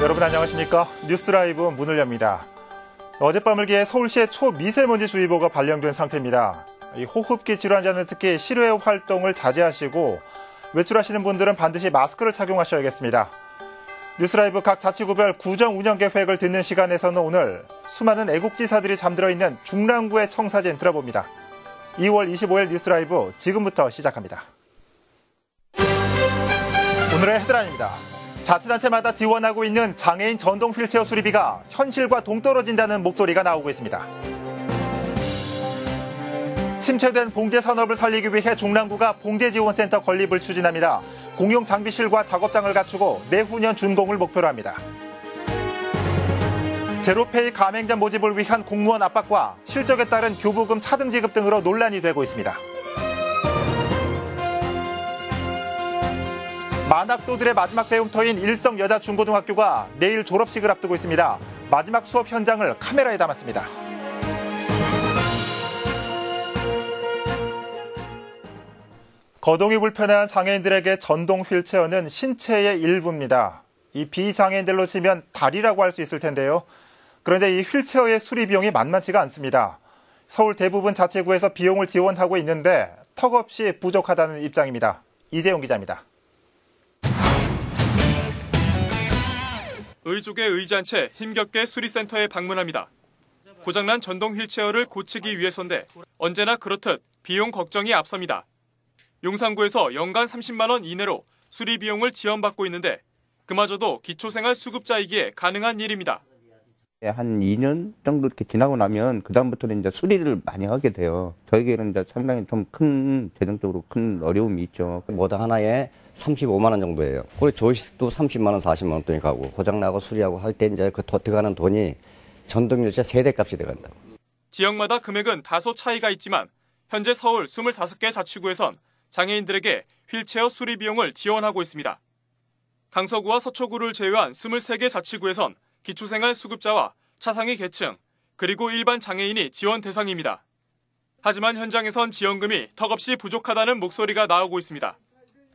여러분 안녕하십니까? 뉴스라이브 문을 엽니다. 어젯밤을 기해 서울시에 초미세먼지 주의보가 발령된 상태입니다. 이 호흡기 질환자는 특히 실외 활동을 자제하시고 외출하시는 분들은 반드시 마스크를 착용하셔야겠습니다. 뉴스라이브 각 자치구별 구정 운영 계획을 듣는 시간에서는 오늘 수많은 애국지사들이 잠들어 있는 중랑구의 청사진 들어봅니다. 2월 25일 뉴스라이브 지금부터 시작합니다. 오늘의 헤드라인입니다. 자치단체마다 지원하고 있는 장애인 전동 휠체어 수리비가 현실과 동떨어진다는 목소리가 나오고 있습니다. 침체된 봉제 산업을 살리기 위해 중랑구가 봉제지원센터 건립을 추진합니다. 공용 장비실과 작업장을 갖추고 내후년 준공을 목표로 합니다. 제로페이 가맹점 모집을 위한 공무원 압박과 실적에 따른 교부금 차등 지급 등으로 논란이 되고 있습니다. 만학도들의 마지막 배움터인 일성여자중고등학교가 내일 졸업식을 앞두고 있습니다. 마지막 수업 현장을 카메라에 담았습니다. 거동이 불편한 장애인들에게 전동 휠체어는 신체의 일부입니다. 이 비장애인들로 치면 다리라고 할 수 있을 텐데요. 그런데 이 휠체어의 수리 비용이 만만치가 않습니다. 서울 대부분 자치구에서 비용을 지원하고 있는데 턱없이 부족하다는 입장입니다. 이재용 기자입니다. 의족에 의지한 채 힘겹게 수리센터에 방문합니다. 고장난 전동 휠체어를 고치기 위해서인데 언제나 그렇듯 비용 걱정이 앞섭니다. 용산구에서 연간 30만 원 이내로 수리 비용을 지원받고 있는데 그마저도 기초생활 수급자이기에 가능한 일입니다. 한 2년 정도 이렇게 지나고 나면 그다음부터는 이제 수리를 많이 하게 돼요. 저에게는 이제 상당히 좀 큰 재정적으로 큰 어려움이 있죠. 모두 하나에 35만 원 정도예요. 그리고 조이스틱도 30만 원, 40만 원 돈이 가고 고장나고 수리하고 할 때 이제 그 들어가는 돈이 전동열차 세대값이 들어간다고. 지역마다 금액은 다소 차이가 있지만 현재 서울 25개 자치구에선 장애인들에게 휠체어 수리 비용을 지원하고 있습니다. 강서구와 서초구를 제외한 23개 자치구에선 기초생활 수급자와 차상위 계층, 그리고 일반 장애인이 지원 대상입니다. 하지만 현장에선 지원금이 턱없이 부족하다는 목소리가 나오고 있습니다.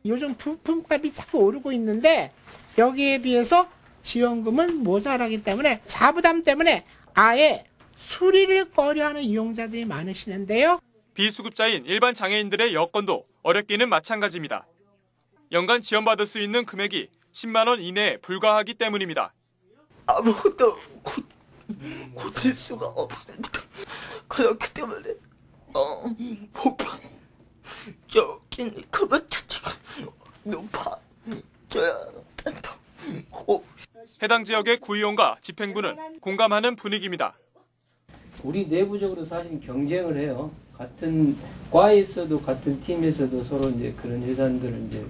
요즘 부품값이 자꾸 오르고 있는데 여기에 비해서 지원금은 모자라기 때문에 자부담 때문에 아예 수리를 꺼려하는 이용자들이 많으시는데요. 비수급자인 일반 장애인들의 여건도 어렵기는 마찬가지입니다. 연간 지원받을 수 있는 금액이 10만 원 이내에 불과하기 때문입니다. 아무것도 고칠 수가 없습니다. 그렇기 때문에 보편 적인 그것 자체가 높아져야 된다고. 해당 지역의 구의원과 집행부는 공감하는 분위기입니다. 우리 내부적으로 사실 경쟁을 해요. 같은 과에서도 같은 팀에서도 서로 이제 그런 예산들을 이제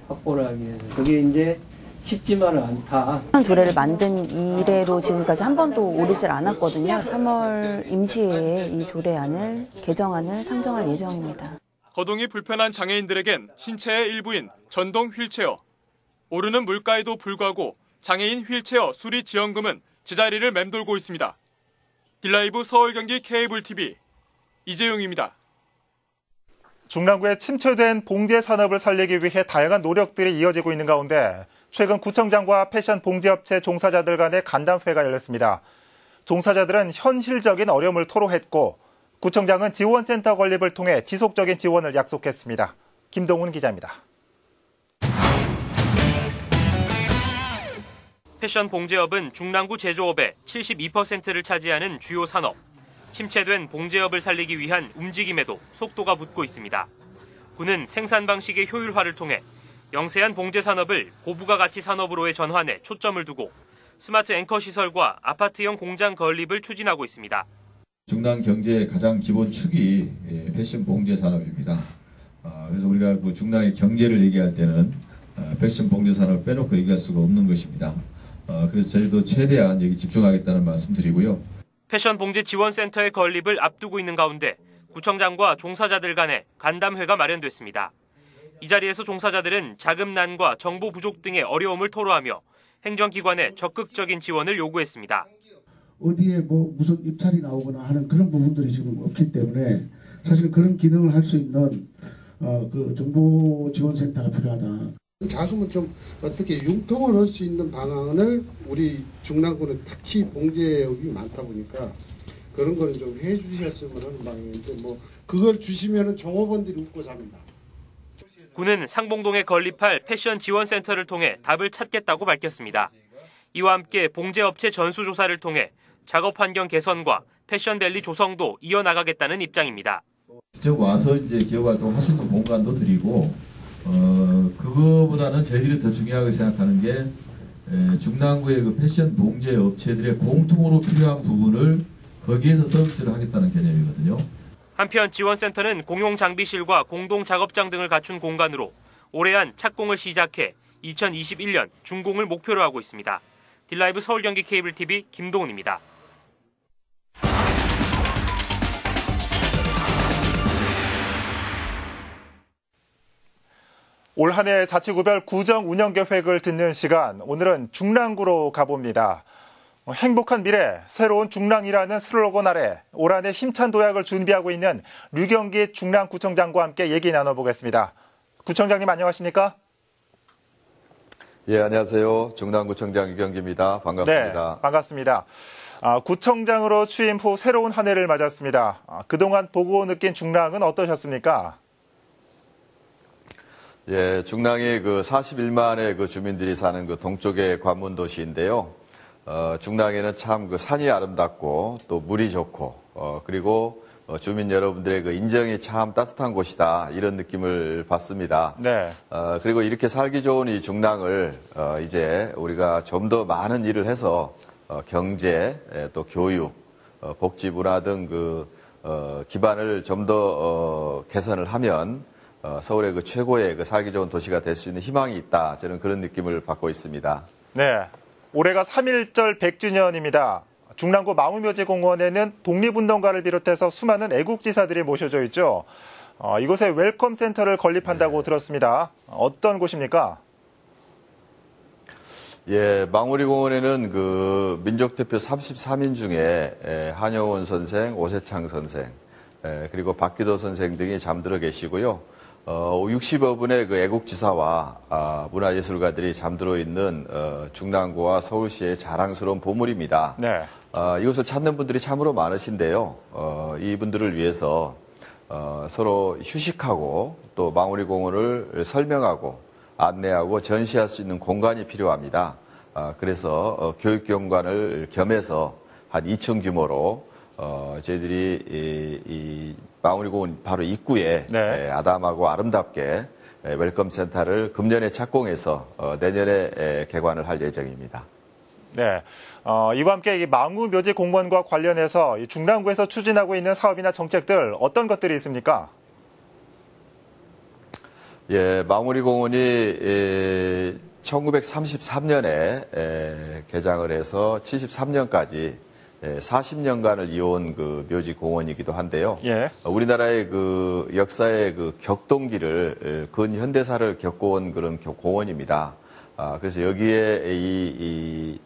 확보를 하기 위해서 그게 이제 쉽지만은 않다. 조례를 만든 이래로 지금까지 한 번도 오르질 않았거든요. 3월 임시회에 이 조례안을 개정안을 상정할 예정입니다. 거동이 불편한 장애인들에겐 신체의 일부인 전동 휠체어. 오르는 물가에도 불구하고 장애인 휠체어 수리 지원금은 제자리를 맴돌고 있습니다. 딜라이브 서울 경기 케이블 TV 이재용입니다. 중랑구의 침체된 봉제 산업을 살리기 위해 다양한 노력들이 이어지고 있는 가운데 최근 구청장과 패션 봉제업체 종사자들 간의 간담회가 열렸습니다. 종사자들은 현실적인 어려움을 토로했고 구청장은 지원센터 건립을 통해 지속적인 지원을 약속했습니다. 김동훈 기자입니다. 패션 봉제업은 중랑구 제조업의 72%를 차지하는 주요 산업. 침체된 봉제업을 살리기 위한 움직임에도 속도가 붙고 있습니다. 구는 생산 방식의 효율화를 통해 영세한 봉제 산업을 고부가 가치 산업으로의 전환에 초점을 두고 스마트 앵커 시설과 아파트형 공장 건립을 추진하고 있습니다. 중랑 경제의 가장 기본 축이 패션 봉제 산업입니다. 그래서 우리가 그 중랑의 경제를 얘기할 때는 패션 봉제 산업을 빼놓고 얘기할 수가 없는 것입니다. 그래서 저희도 최대한 여기 집중하겠다는 말씀드리고요. 패션 봉제 지원센터의 건립을 앞두고 있는 가운데 구청장과 종사자들 간의 간담회가 마련됐습니다. 이 자리에서 종사자들은 자금난과 정보 부족 등의 어려움을 토로하며 행정기관의 적극적인 지원을 요구했습니다. 어디에 무슨 입찰이 나오거나 하는 그런 부분들이 지금 없기 때문에 사실 그런 기능을 할 수 있는 그 정보 지원센터가 필요하다. 자금은 좀 어떻게 융통을 할 수 있는 방안을 우리 중랑구는 특히 봉제업이 많다 보니까 그런 거는 좀 해주셨으면 하는 방향인데 뭐 그걸 주시면은 종업원들이 웃고 삽니다. 군은 상봉동에 건립할 패션 지원센터를 통해 답을 찾겠다고 밝혔습니다. 이와 함께 봉제업체 전수조사를 통해 작업 환경 개선과 패션밸리 조성도 이어나가겠다는 입장입니다. 직접 와서 이제 기업활동 할 수 있는 공간도 드리고 그거보다는 저희들이 더 중요하게 생각하는 게 중랑구의 그 패션 봉제 업체들의 공통으로 필요한 부분을 거기에서 서비스를 하겠다는 개념이거든요. 한편 지원센터는 공용 장비실과 공동 작업장 등을 갖춘 공간으로 올해 안 착공을 시작해 2021년 준공을 목표로 하고 있습니다. 딜라이브 서울 경기 케이블 TV 김동훈입니다. 올 한 해 자치구별 구정 운영 계획을 듣는 시간, 오늘은 중랑구로 가봅니다. 행복한 미래, 새로운 중랑이라는 슬로건 아래 올 한 해 힘찬 도약을 준비하고 있는 류경기 중랑구청장과 함께 얘기 나눠보겠습니다. 구청장님 안녕하십니까? 예, 안녕하세요. 중랑구청장 류경기입니다. 반갑습니다. 네, 반갑습니다. 구청장으로 취임 후 새로운 한 해를 맞았습니다. 그동안 보고 느낀 중랑은 어떠셨습니까? 예, 중랑이 그 41만의 그 주민들이 사는 그 동쪽의 관문 도시인데요. 중랑에는 참 그 산이 아름답고 또 물이 좋고 그리고 주민 여러분들의 그 인정이 참 따뜻한 곳이다 이런 느낌을 받습니다. 네. 그리고 이렇게 살기 좋은 이 중랑을 이제 우리가 좀 더 많은 일을 해서 경제 또 교육, 복지 문화 등 그 기반을 좀 더 개선을 하면 서울의 그 최고의 그 살기 좋은 도시가 될 수 있는 희망이 있다. 저는 그런 느낌을 받고 있습니다. 네. 올해가 3.1절 100주년입니다. 중랑구 마우묘지공원에는 독립운동가를 비롯해서 수많은 애국지사들이 모셔져 있죠. 이곳에 웰컴 센터를 건립한다고 들었습니다. 어떤 곳입니까? 예, 망우리공원에는 그 민족대표 33인 중에 한영원 선생, 오세창 선생, 그리고 박기도 선생 등이 잠들어 계시고요. 60여 분의 그 애국지사와 문화예술가들이 잠들어 있는 중랑구와 서울시의 자랑스러운 보물입니다. 네. 이곳을 찾는 분들이 참으로 많으신데요. 이분들을 위해서 서로 휴식하고 또 망우리공원을 설명하고 안내하고 전시할 수 있는 공간이 필요합니다. 그래서 교육경관을 겸해서 한 2층 규모로 저희들이 이 망우리공원 바로 입구에 네. 아담하고 아름답게 웰컴 센터를 금년에 착공해서 내년에 개관을 할 예정입니다. 네. 이와 함께 이 망우묘지 공원과 관련해서 이 중랑구에서 추진하고 있는 사업이나 정책들 어떤 것들이 있습니까? 예, 망우리공원이 1933년에 개장을 해서 73년까지 40년간을 이어온 그 묘지 공원이기도 한데요. 예. 우리나라의 그 역사의 그 격동기를 근현대사를 겪어온 그런 공원입니다. 그래서 여기에 이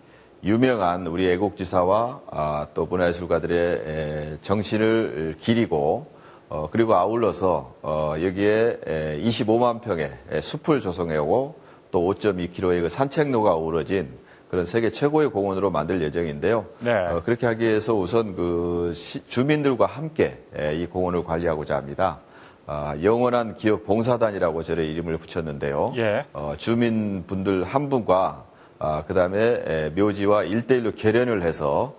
유명한 우리 애국지사와 또 문화예술가들의 정신을 기리고 그리고 아울러서 여기에 25만 평의 숲을 조성하고 또 5.2km의 그 산책로가 어우러진 그런 세계 최고의 공원으로 만들 예정인데요. 네. 그렇게 하기 위해서 우선 그 주민들과 함께 이 공원을 관리하고자 합니다. 영원한 기업 봉사단이라고 저의 이름을 붙였는데요. 예. 주민분들 한 분과 그다음에 묘지와 1대1로 결연을 해서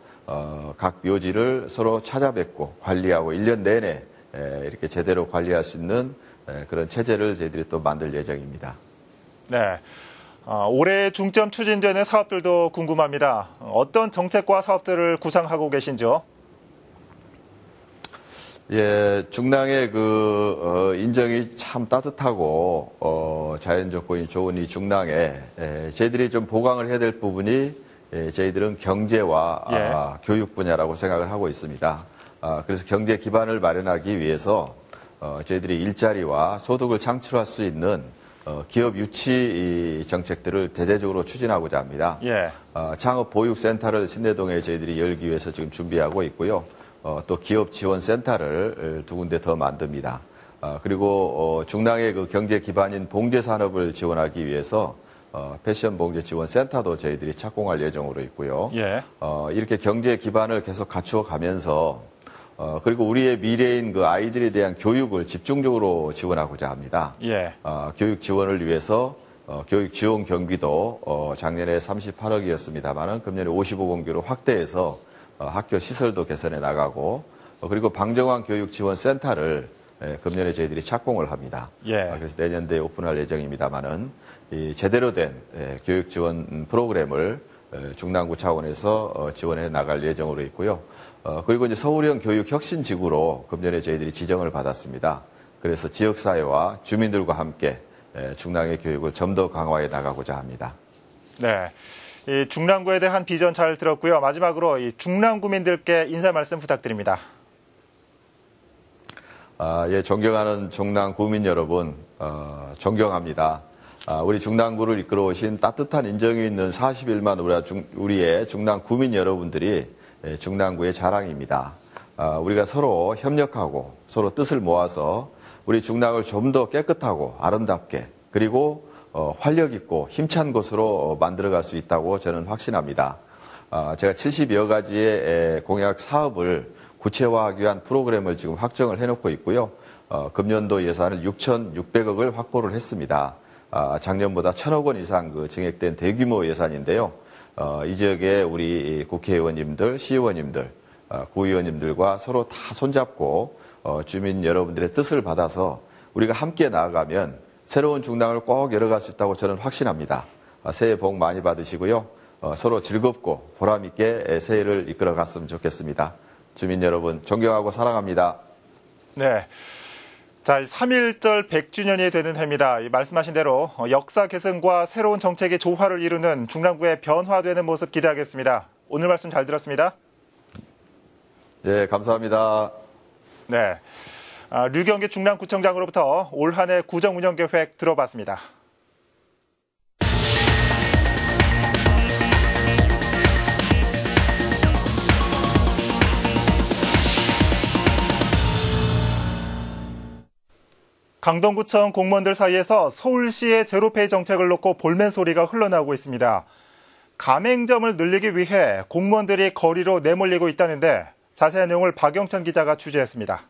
각 묘지를 서로 찾아뵙고 관리하고 1년 내내 이렇게 제대로 관리할 수 있는 그런 체제를 저희들이 또 만들 예정입니다. 네. 올해 중점 추진되는 사업들도 궁금합니다. 어떤 정책과 사업들을 구상하고 계신지요? 예, 중랑의 그 인정이 참 따뜻하고 자연 조건이 좋은 이 중랑에 저희들이 좀 보강을 해야 될 부분이 저희들은 경제와 교육 분야라고 생각을 하고 있습니다. 그래서 경제 기반을 마련하기 위해서 저희들이 일자리와 소득을 창출할 수 있는 기업 유치 정책들을 대대적으로 추진하고자 합니다. 예. 창업 보육센터를 신내동에 저희들이 열기 위해서 지금 준비하고 있고요. 또 기업 지원 센터를 두 군데 더 만듭니다. 그리고 중랑의 그 경제 기반인 봉제 산업을 지원하기 위해서 패션 봉제 지원 센터도 저희들이 착공할 예정으로 있고요. 예. 이렇게 경제 기반을 계속 갖추어 가면서 그리고 우리의 미래인 그 아이들에 대한 교육을 집중적으로 지원하고자 합니다. 예. 교육 지원을 위해서 교육 지원 경비도 작년에 38억이었습니다만은 금년에 55공교로 확대해서 학교 시설도 개선해 나가고 그리고 방정환 교육 지원 센터를 금년에 저희들이 착공을 합니다. 예. 그래서 내년도에 오픈할 예정입니다만은 이 제대로 된 교육 지원 프로그램을 중랑구 차원에서 지원해 나갈 예정으로 있고요. 그리고 이제 서울형 교육 혁신 지구로 금년에 저희들이 지정을 받았습니다. 그래서 지역사회와 주민들과 함께 중랑의 교육을 좀 더 강화해 나가고자 합니다. 네. 이 중랑구에 대한 비전 잘 들었고요. 마지막으로 이 중랑구민들께 인사 말씀 부탁드립니다. 예, 존경하는 중랑 구민 여러분, 존경합니다. 우리 중랑구를 이끌어오신 따뜻한 인정이 있는 41만 우리의 중랑 구민 여러분들이 중랑구의 자랑입니다. 우리가 서로 협력하고 서로 뜻을 모아서 우리 중랑을 좀 더 깨끗하고 아름답게 그리고 활력 있고 힘찬 곳으로 만들어갈 수 있다고 저는 확신합니다. 제가 70여 가지의 공약 사업을 구체화하기 위한 프로그램을 지금 확정을 해놓고 있고요. 금년도 예산을 6,600억을 확보를 했습니다. 작년보다 1,000억 원 이상 증액된 대규모 예산인데요. 이 지역에 우리 국회의원님들, 시의원님들, 구의원님들과 서로 다 손잡고 주민 여러분들의 뜻을 받아서 우리가 함께 나아가면 새로운 중랑을 꼭 열어갈 수 있다고 저는 확신합니다. 새해 복 많이 받으시고요. 서로 즐겁고 보람 있게 새해를 이끌어갔으면 좋겠습니다. 주민 여러분 존경하고 사랑합니다. 네. 자, 3.1절 100주년이 되는 해입니다. 말씀하신 대로 역사 계승과 새로운 정책의 조화를 이루는 중랑구의 변화되는 모습 기대하겠습니다. 오늘 말씀 잘 들었습니다. 네, 감사합니다. 네. 류경기 중랑구청장으로부터 올 한 해 구정 운영 계획 들어봤습니다. 강동구청 공무원들 사이에서 서울시의 제로페이 정책을 놓고 볼멘 소리가 흘러나오고 있습니다. 가맹점을 늘리기 위해 공무원들이 거리로 내몰리고 있다는데 자세한 내용을 박영천 기자가 취재했습니다.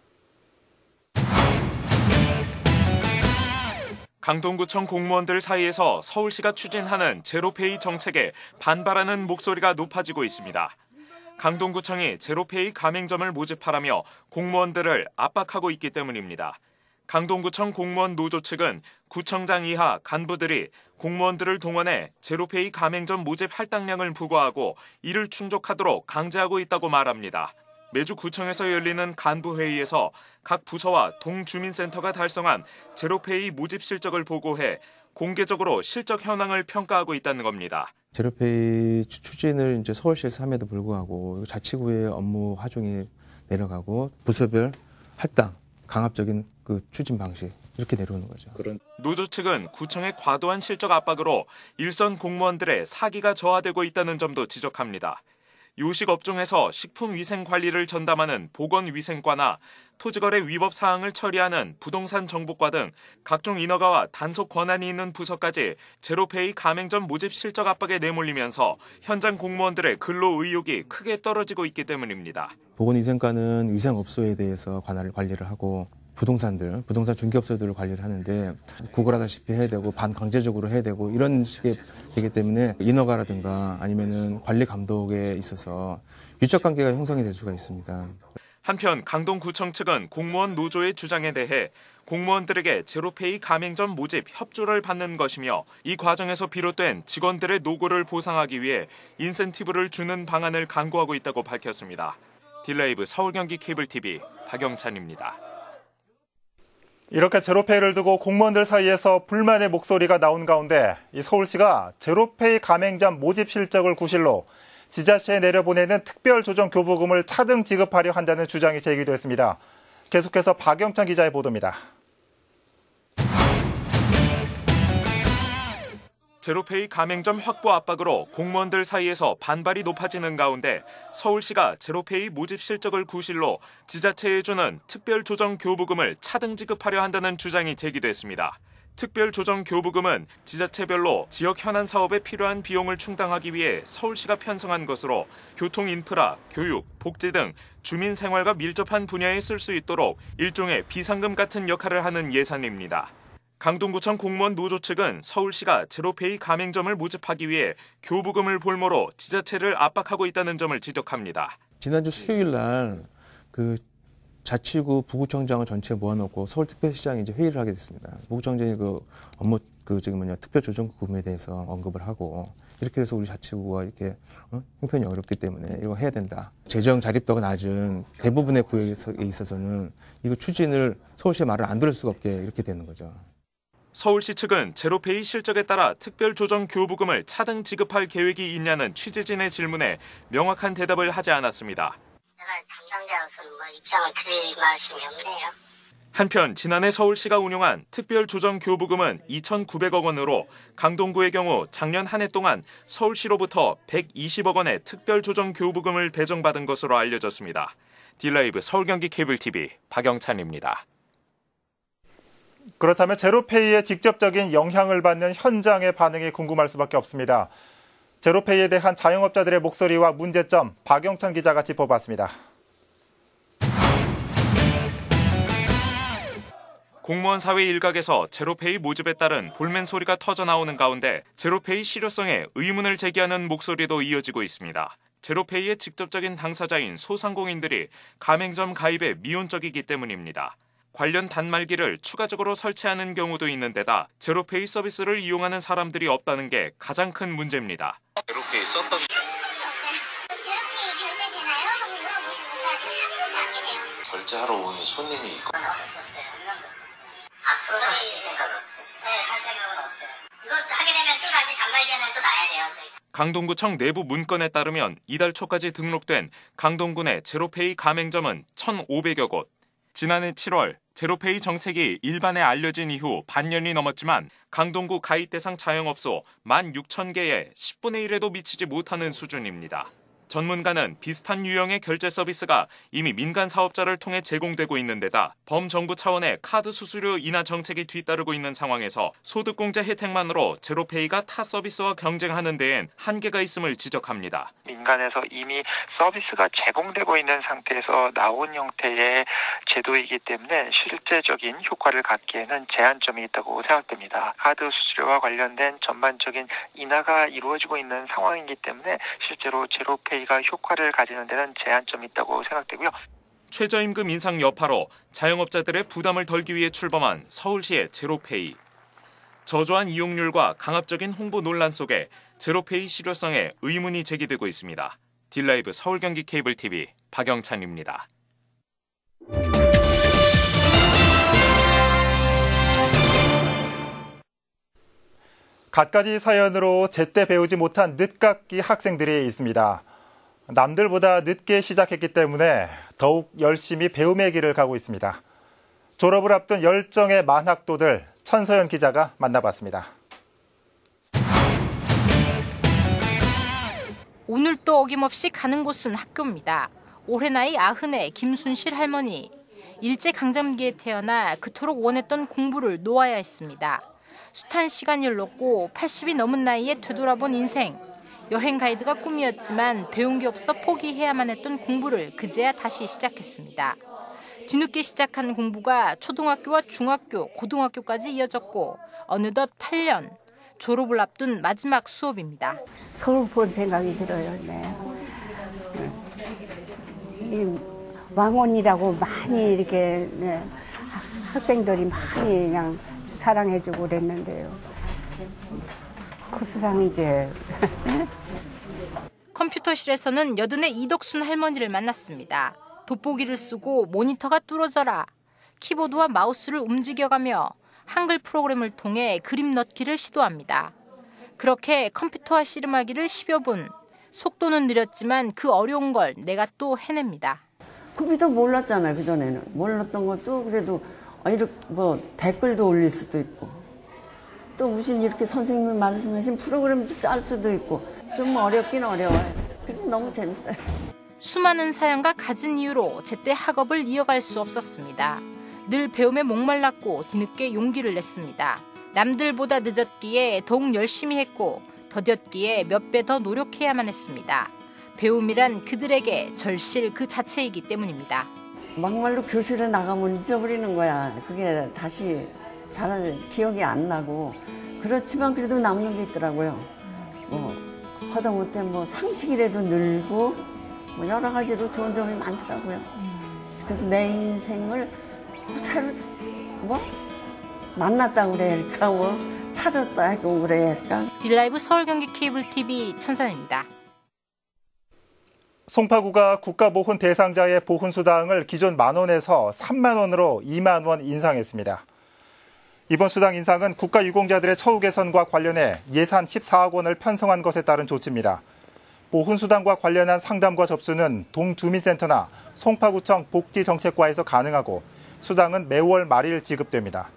강동구청 공무원들 사이에서 서울시가 추진하는 제로페이 정책에 반발하는 목소리가 높아지고 있습니다. 강동구청이 제로페이 가맹점을 모집하라며 공무원들을 압박하고 있기 때문입니다. 강동구청 공무원 노조 측은 구청장 이하 간부들이 공무원들을 동원해 제로페이 가맹점 모집 할당량을 부과하고 이를 충족하도록 강제하고 있다고 말합니다. 매주 구청에서 열리는 간부회의에서 각 부서와 동주민센터가 달성한 제로페이 모집 실적을 보고해 공개적으로 실적 현황을 평가하고 있다는 겁니다. 제로페이 추진을 이제 서울시에서 함에도 불구하고 자치구의 업무 하중이 내려가고 부서별 할당, 강압적인 그 추진 방식 이렇게 내려오는 거죠. 노조 측은 구청의 과도한 실적 압박으로 일선 공무원들의 사기가 저하되고 있다는 점도 지적합니다. 요식 업종에서 식품위생 관리를 전담하는 보건위생과나 토지거래 위법 사항을 처리하는 부동산 정보과 등 각종 인허가와 단속 권한이 있는 부서까지 제로페이 가맹점 모집 실적 압박에 내몰리면서 현장 공무원들의 근로 의욕이 크게 떨어지고 있기 때문입니다. 보건위생과는 위생업소에 대해서 관리를 하고 부동산 중개업소들을 관리를 하는데 구걸하다시피 해야 되고 반강제적으로 해야 되고 이런 식의 되기 때문에 인허가라든가 아니면은 관리 감독에 있어서 유착 관계가 형성이 될 수가 있습니다. 한편 강동구청 측은 공무원 노조의 주장에 대해 공무원들에게 제로페이 가맹점 모집 협조를 받는 것이며 이 과정에서 비롯된 직원들의 노고를 보상하기 위해 인센티브를 주는 방안을 강구하고 있다고 밝혔습니다. 딜라이브 서울경기 케이블TV 박영찬입니다. 이렇게 제로페이를 두고 공무원들 사이에서 불만의 목소리가 나온 가운데 이 서울시가 제로페이 가맹점 모집 실적을 구실로 지자체에 내려보내는 특별조정교부금을 차등 지급하려 한다는 주장이 제기됐습니다. 계속해서 박영찬 기자의 보도입니다. 제로페이 가맹점 확보 압박으로 공무원들 사이에서 반발이 높아지는 가운데 서울시가 제로페이 모집 실적을 구실로 지자체에 주는 특별조정교부금을 차등 지급하려 한다는 주장이 제기됐습니다. 특별조정교부금은 지자체별로 지역 현안 사업에 필요한 비용을 충당하기 위해 서울시가 편성한 것으로 교통 인프라, 교육, 복지 등 주민 생활과 밀접한 분야에 쓸 수 있도록 일종의 비상금 같은 역할을 하는 예산입니다. 강동구청 공무원 노조 측은 서울시가 제로페이 가맹점을 모집하기 위해 교부금을 볼모로 지자체를 압박하고 있다는 점을 지적합니다. 지난주 수요일 날 그 자치구 부구청장을 전체 모아놓고 서울특별시장이 이제 회의를 하게 됐습니다. 부구청장이 그 업무 특별조정금에 대해서 언급을 하고 이렇게 해서 우리 자치구가 이렇게 형편이 어렵기 때문에 이거 해야 된다. 재정 자립도가 낮은 대부분의 구역에 있어서는 이거 추진을 서울시의 말을 안 들을 수가 없게 이렇게 되는 거죠. 서울시 측은 제로페이 실적에 따라 특별조정교부금을 차등 지급할 계획이 있냐는 취재진의 질문에 명확한 대답을 하지 않았습니다. 담당자로서 입장을 드릴 말씀이 없네요. 한편 지난해 서울시가 운용한 특별조정교부금은 2,900억 원으로 강동구의 경우 작년 한 해 동안 서울시로부터 120억 원의 특별조정교부금을 배정받은 것으로 알려졌습니다. 딜라이브 서울경기 케이블TV 박영찬입니다. 그렇다면 제로페이에 직접적인 영향을 받는 현장의 반응이 궁금할 수밖에 없습니다. 제로페이에 대한 자영업자들의 목소리와 문제점, 박영찬 기자가 짚어봤습니다. 공무원 사회 일각에서 제로페이 모집에 따른 볼멘 소리가 터져나오는 가운데 제로페이 실효성에 의문을 제기하는 목소리도 이어지고 있습니다. 제로페이의 직접적인 당사자인 소상공인들이 가맹점 가입에 미온적이기 때문입니다. 관련 단말기를 추가적으로 설치하는 경우도 있는 데다 제로페이 서비스를 이용하는 사람들이 없다는 게 가장 큰 문제입니다. 제로페이 썼던 제로페이 결제되나요? 하고 물어보신 분도 아직 한 분도 안 계세요. 결제하러 온 손님이 있고 없었어요. 한 명도 없었어요. 앞으로 하실 생각은 없어요. 네, 할 생각은 없어요. 이거 하게 되면 또 다시 단말기 하나 또 놔야 돼요, 저희. 강동구청 내부 문건에 따르면 이달 초까지 등록된 강동구 내 제로페이 가맹점은 1,500여 곳. 지난해 7월 제로페이 정책이 일반에 알려진 이후 반년이 넘었지만 강동구 가입 대상 자영업소 16,000개의 10분의 1에도 미치지 못하는 수준입니다. 전문가는 비슷한 유형의 결제 서비스가 이미 민간 사업자를 통해 제공되고 있는 데다 범정부 차원의 카드 수수료 인하 정책이 뒤따르고 있는 상황에서 소득공제 혜택만으로 제로페이가 타 서비스와 경쟁하는 데엔 한계가 있음을 지적합니다. 민간에서 이미 서비스가 제공되고 있는 상태에서 나온 형태의 제도이기 때문에 실제적인 효과를 갖기에는 제한점이 있다고 생각됩니다. 카드 수수료와 관련된 전반적인 인하가 이루어지고 있는 상황이기 때문에 실제로 제로페이가 효과를 가지는 데는 제한점이 있다고 생각되고요. 최저임금 인상 여파로 자영업자들의 부담을 덜기 위해 출범한 서울시의 제로페이. 저조한 이용률과 강압적인 홍보 논란 속에 제로페이 실효성에 의문이 제기되고 있습니다. 딜라이브 서울경기 케이블TV 박영찬입니다. 갖가지 사연으로 제때 배우지 못한 늦깎이 학생들이 있습니다. 남들보다 늦게 시작했기 때문에 더욱 열심히 배움의 길을 가고 있습니다. 졸업을 앞둔 열정의 만학도들 천서연 기자가 만나봤습니다. 오늘도 어김없이 가는 곳은 학교입니다. 올해 나이 90의 김순실 할머니. 일제강점기에 태어나 그토록 원했던 공부를 놓아야 했습니다. 숱한 시간이 흘렀고 80이 넘은 나이에 되돌아본 인생. 여행 가이드가 꿈이었지만 배운 게 없어 포기해야만 했던 공부를 그제야 다시 시작했습니다. 뒤늦게 시작한 공부가 초등학교와 중학교, 고등학교까지 이어졌고 어느덧 8년, 졸업을 앞둔 마지막 수업입니다. 서울 볼 생각이 들어요. 네. 이 왕원이라고 많이 이렇게 학생들이 많이 그냥 사랑해주고 그랬는데요. 그 사랑이 이제 컴퓨터실에서는 여든의 이덕순 할머니를 만났습니다. 돋보기를 쓰고 모니터가 뚫어져라. 키보드와 마우스를 움직여가며 한글 프로그램을 통해 그림 넣기를 시도합니다. 그렇게 컴퓨터와 씨름하기를 10여 분. 속도는 느렸지만 그 어려운 걸 내가 또 해냅니다. 컴퓨터 몰랐잖아요. 그전에는. 몰랐던 것도 그래도 이렇게 뭐 댓글도 올릴 수도 있고 또 무슨 이렇게 선생님이 말씀하신 프로그램도 짤 수도 있고 좀 어렵긴 어려워요. 근데 너무 재밌어요. 수많은 사연과 갖은 이유로 제때 학업을 이어갈 수 없었습니다. 늘 배움에 목말랐고 뒤늦게 용기를 냈습니다. 남들보다 늦었기에 더욱 열심히 했고 더뎠기에 몇 배 더 노력해야만 했습니다. 배움이란 그들에게 절실 그 자체이기 때문입니다. 막말로 교실에 나가면 잊어버리는 거야. 그게 다시 잘 기억이 안 나고 그렇지만 그래도 남는 게 있더라고요. 뭐 하다못해 뭐 상식이라도 늘고 뭐 여러 가지로 좋은 점이 많더라고요. 그래서 내 인생을 새로 뭐 만났다 그래야 할까 뭐 찾았다 그래야 할까. 딜라이브 서울경기 케이블 TV 천선입니다. 송파구가 국가보훈 대상자의 보훈수당을 기존 10,000원에서 30,000원으로 20,000원 인상했습니다. 이번 수당 인상은 국가유공자들의 처우 개선과 관련해 예산 14억 원을 편성한 것에 따른 조치입니다. 보훈수당과 관련한 상담과 접수는 동주민센터나 송파구청 복지정책과에서 가능하고 수당은 매월 말일 지급됩니다.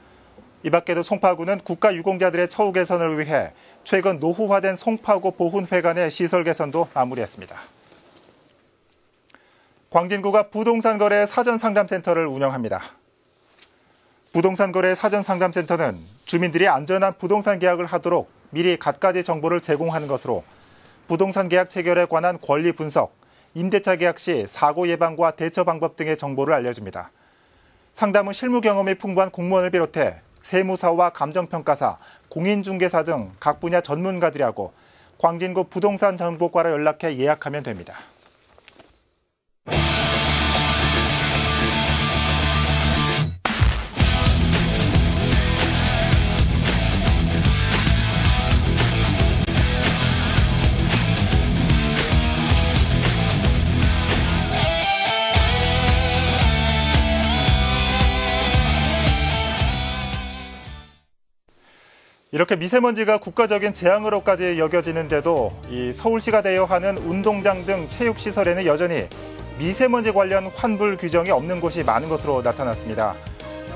이 밖에도 송파구는 국가유공자들의 처우 개선을 위해 최근 노후화된 송파구 보훈회관의 시설 개선도 마무리했습니다. 광진구가 부동산거래 사전상담센터를 운영합니다. 부동산거래 사전상담센터는 주민들이 안전한 부동산 계약을 하도록 미리 갖가지 정보를 제공하는 것으로 부동산 계약 체결에 관한 권리 분석, 임대차 계약 시 사고 예방과 대처 방법 등의 정보를 알려줍니다. 상담은 실무 경험이 풍부한 공무원을 비롯해 세무사와 감정평가사, 공인중개사 등 각 분야 전문가들이 하고 광진구 부동산정보과로 연락해 예약하면 됩니다. 이렇게 미세먼지가 국가적인 재앙으로까지 여겨지는데도 이 서울시가 대여하는 운동장 등 체육시설에는 여전히 미세먼지 관련 환불 규정이 없는 곳이 많은 것으로 나타났습니다.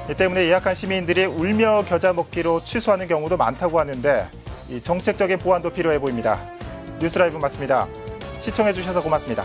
이 때문에 예약한 시민들이 울며 겨자 먹기로 취소하는 경우도 많다고 하는데 이 정책적인 보완도 필요해 보입니다. 뉴스라이브 마칩니다. 시청해 주셔서 고맙습니다.